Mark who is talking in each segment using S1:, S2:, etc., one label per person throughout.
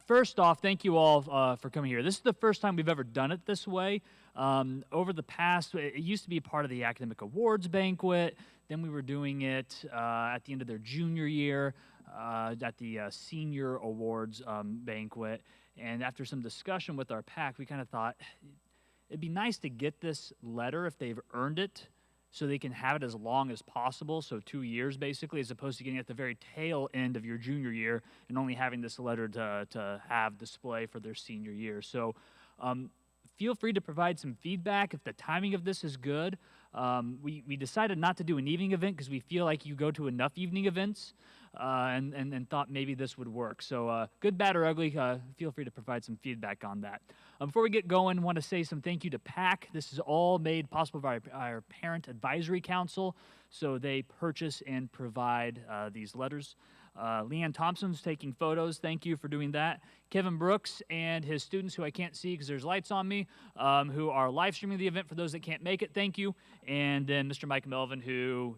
S1: First off, thank you all for coming here. This is the first time we've ever done it this way. Over the past, it used to be part of the academic awards banquet. Then we were doing it at the end of their junior year at the senior awards banquet. And after some discussion with our PAC, we kind of thought it'd be nice to get this letter if they've earned it, so they can have it as long as possible, so 2 years basically, as opposed to getting at the very tail end of your junior year and only having this letter to have display for their senior year. So feel free to provide some feedback if the timing of this is good. We decided not to do an evening event because we feel like you go to enough evening events and thought maybe this would work. So good, bad, or ugly, feel free to provide some feedback on that. Before we get going, I want to say some thank you to PAC. This is all made possible by our Parent Advisory Council, so they purchase and provide these letters. Leanne Thompson's taking photos. Thank you for doing that. Kevin Brooks and his students, who I can't see because there's lights on me, who are live streaming the event for those that can't make it. Thank you. And then Mr. Mike Melvin, who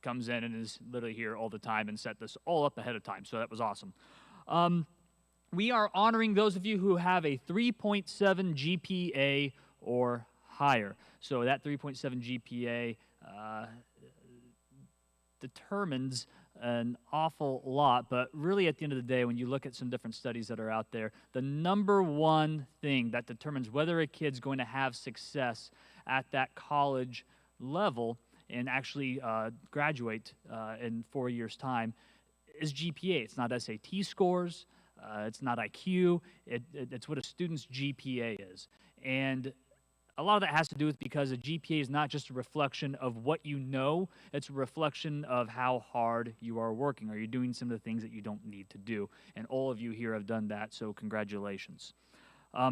S1: comes in and is literally here all the time and set this all up ahead of time. So that was awesome. We are honoring those of you who have a 3.7 GPA or higher. So that 3.7 GPA determines an awful lot, but really at the end of the day, when you look at some different studies that are out there, the number one thing that determines whether a kid's going to have success at that college level and actually graduate in 4 years' time is GPA. It's not SAT scores, it's not IQ, it's what a student's GPA is. And a lot of that has to do with because a GPA is not just a reflection of what you know, it's a reflection of how hard you are working. Are you doing some of the things that you don't need to do? And all of you here have done that, so congratulations.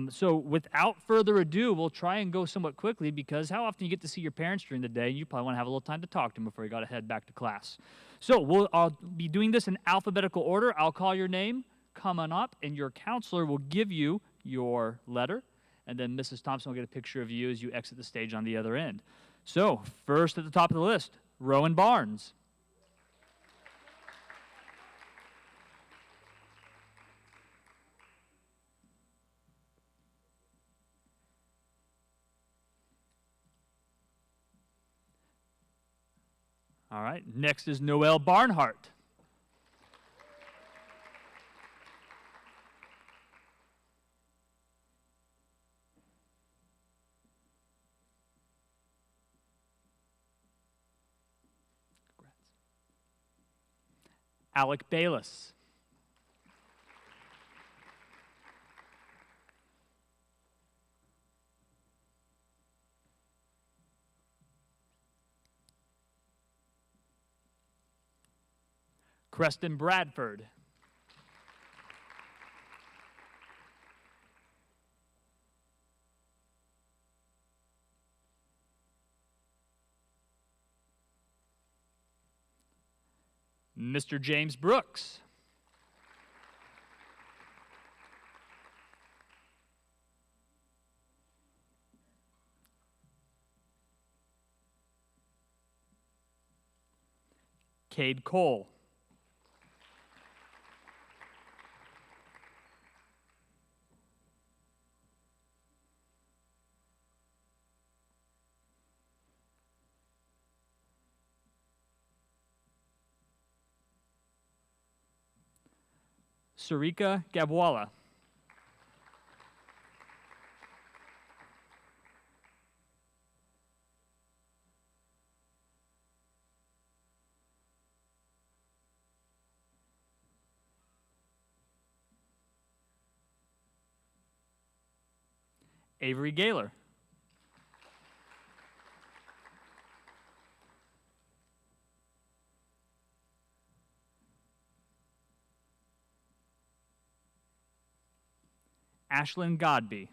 S1: So without further ado, we'll try and go somewhat quickly because how often you get to see your parents during the day, you probably want to have a little time to talk to them before you got to head back to class. So I'll be doing this in alphabetical order. I'll call your name, come on up, and your counselor will give you your letter. And then Mrs. Thompson will get a picture of you as you exit the stage on the other end. So, first at the top of the list, Rowan Barnes. All right, next is Noelle Barnhart. Alec Bayless. Creston Bradford. Mr. James Brooks. Cade Cole. Sarika Gabwala. Avery Gaylor. Ashlyn Godby.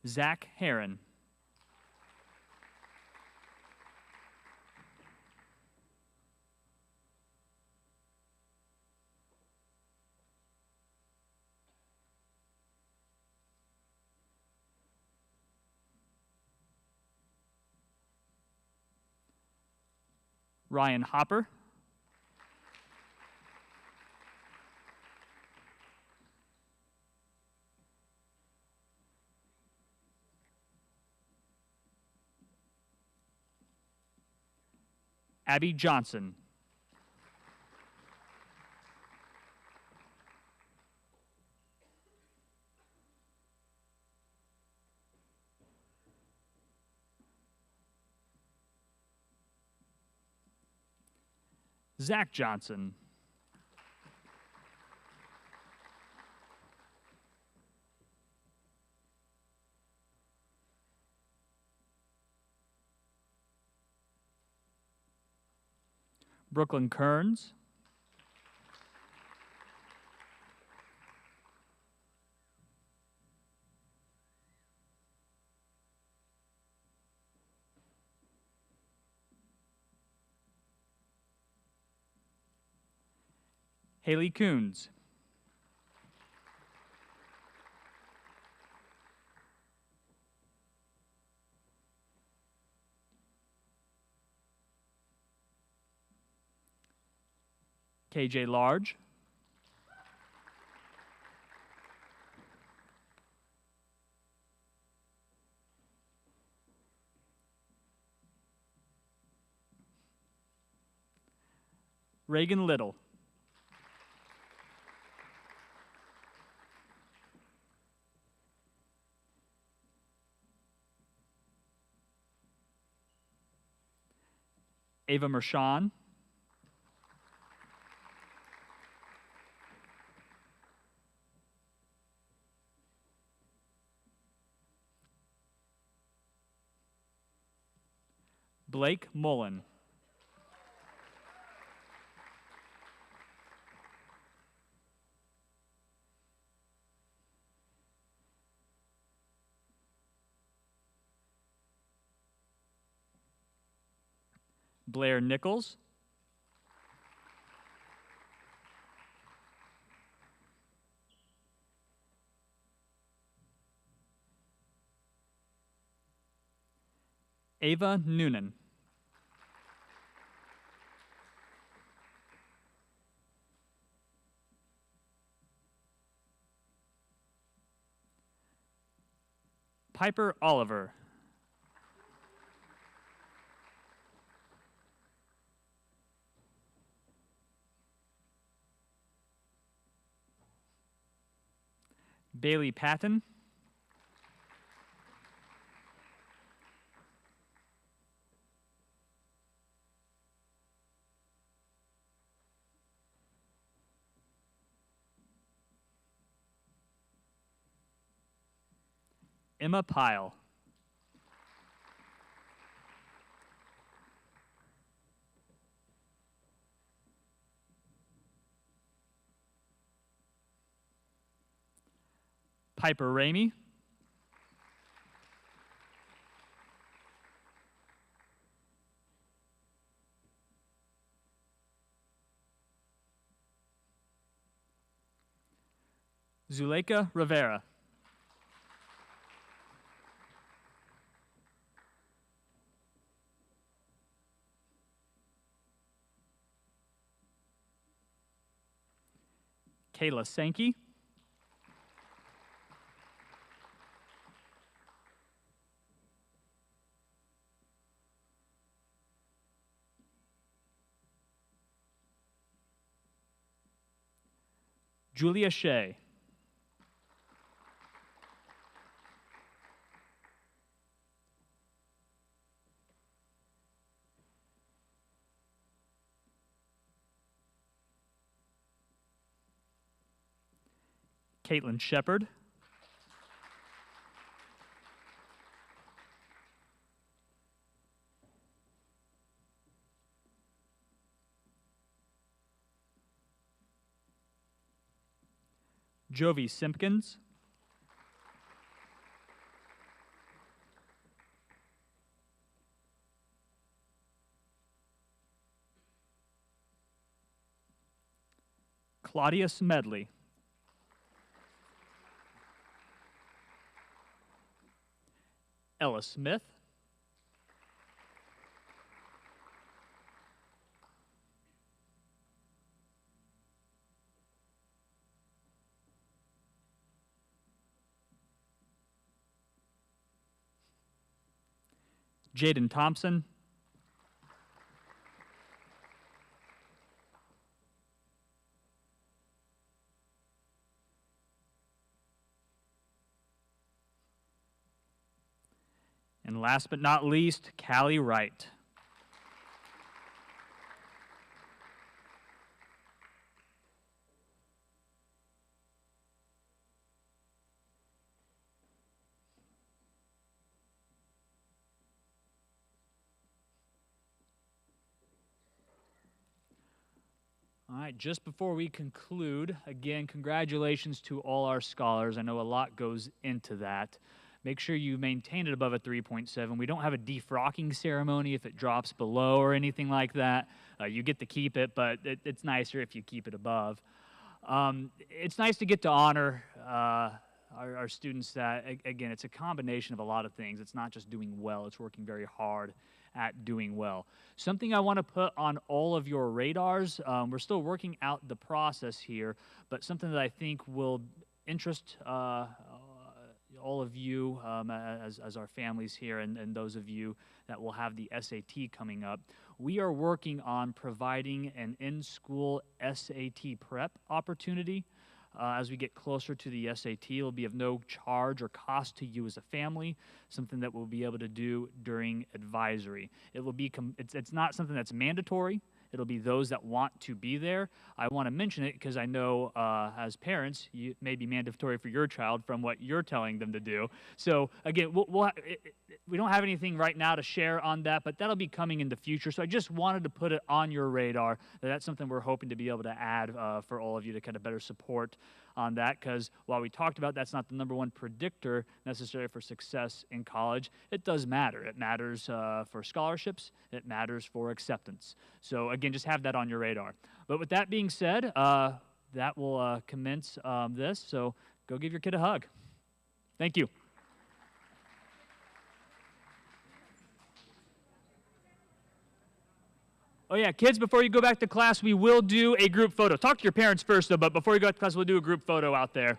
S1: Zach Heron. Ryan Hopper. Abby Johnson. Zach Johnson. Brooklyn Kearns. Haley Coons. KJ Large. Reagan Little. Ava Mershon. Blake Mullen. Blair Nichols. Ava Noonan. Piper Oliver. Bailey Patton. Emma Pyle. Piper Ramey. Zuleika Rivera. Kayla Sankey. Julia Shea. Caitlin Shepard. Jovi Simpkins. Claudia Smedley. Ella Smith. Jaden Thompson. And last but not least, Callie Wright. All right, just before we conclude, again, congratulations to all our scholars. I know a lot goes into that. Make sure you maintain it above a 3.7. We don't have a defrocking ceremony if it drops below or anything like that. You get to keep it, but it's nicer if you keep it above. It's nice to get to honor our students that, again, it's a combination of a lot of things. It's not just doing well, it's working very hard at doing well. Something I want to put on all of your radars, we're still working out the process here, but something that I think will interest all of you as our families here and those of you that will have the SAT coming up. We are working on providing an in-school SAT prep opportunity. As we get closer to the SAT, it will be of no charge or cost to you as a family, something that we'll be able to do during advisory. It will be, it's not something that's mandatory. It'll be those that want to be there. I want to mention it because I know as parents, it may be mandatory for your child from what you're telling them to do. So again, we don't have anything right now to share on that, but that'll be coming in the future. So I just wanted to put it on your radar that that's something we're hoping to be able to add for all of you to kind of better support on that, because while we talked about that's not the #1 predictor necessarily for success in college, it does matter. It matters for scholarships. It matters for acceptance. So again, just have that on your radar. But with that being said, that will commence this. So go give your kid a hug. Thank you. Oh yeah, kids, before you go back to class, we will do a group photo. Talk to your parents first, though, but before you go to class, we'll do a group photo out there.